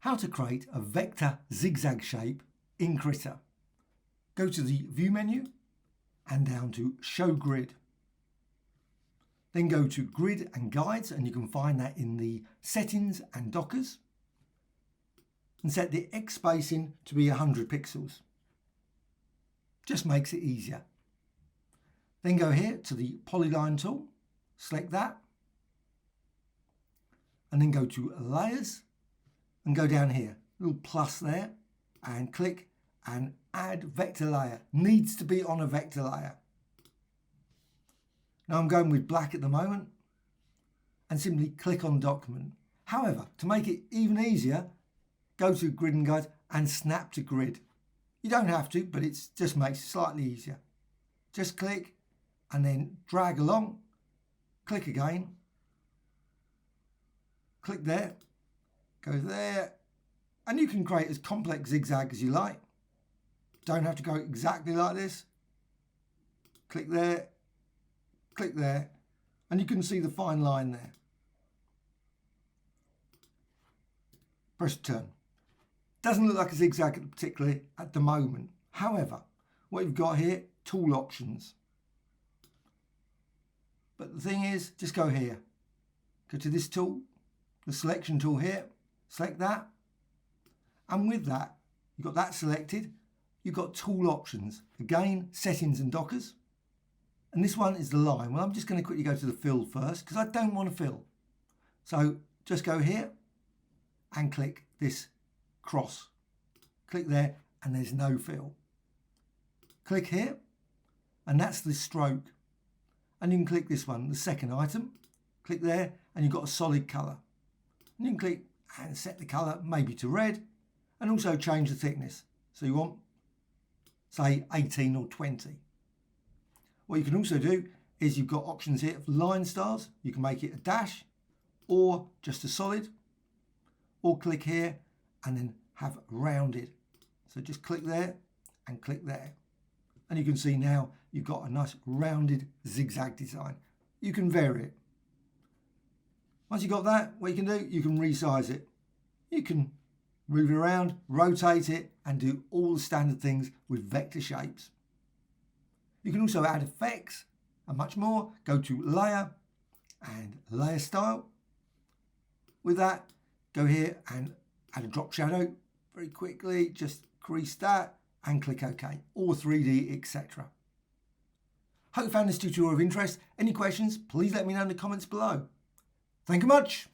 How to create a vector zigzag shape in Krita. Go to the View menu and down to Show Grid. Then go to Grid and Guides, and you can find that in the Settings and Dockers. And set the X spacing to be 100 pixels. Just makes it easier. Then go here to the polyline tool, select that, and then go to Layers and go down here, little plus there, and click and add vector layer. Needs to be on a vector layer. Now I'm going with black at the moment, and simply click on document. However, to make it even easier, go to Grid and Guides and snap to grid. You don't have to, but it just makes it slightly easier. Just click and then drag along, click again, click there, go there, and you can create as complex zigzag as you like. Don't have to go exactly like this. Click there, and you can see the fine line there. Press return. Doesn't look like a zigzag particularly at the moment. However, what you've got here, tool options. But the thing is, just go here. Go to this tool, the selection tool here, select that. And with that, you've got that selected. You've got tool options. Again, settings and dockers. And this one is the line. Well, I'm just going to quickly go to the fill first because I don't want to fill. So just go here and click this cross. Click there and there's no fill. Click here and that's the stroke. And you can click this one, the second item. Click there and you've got a solid colour. And you can click and set the colour maybe to red and also change the thickness. So you want, say, 18 or 20. What you can also do is you've got options here for line styles. You can make it a dash or just a solid, or click here and then have rounded. So just click there and click there. And you can see now you've got a nice rounded zigzag design. You can vary it. Once you've got that, what you can do, you can resize it. You can move it around, rotate it, and do all the standard things with vector shapes. You can also add effects and much more. Go to Layer and Layer Style. With that, go here and add a drop shadow very quickly. Just crease that and click OK, or 3D, etc. Hope you found this tutorial of interest. Any questions, please let me know in the comments below. Thank you much.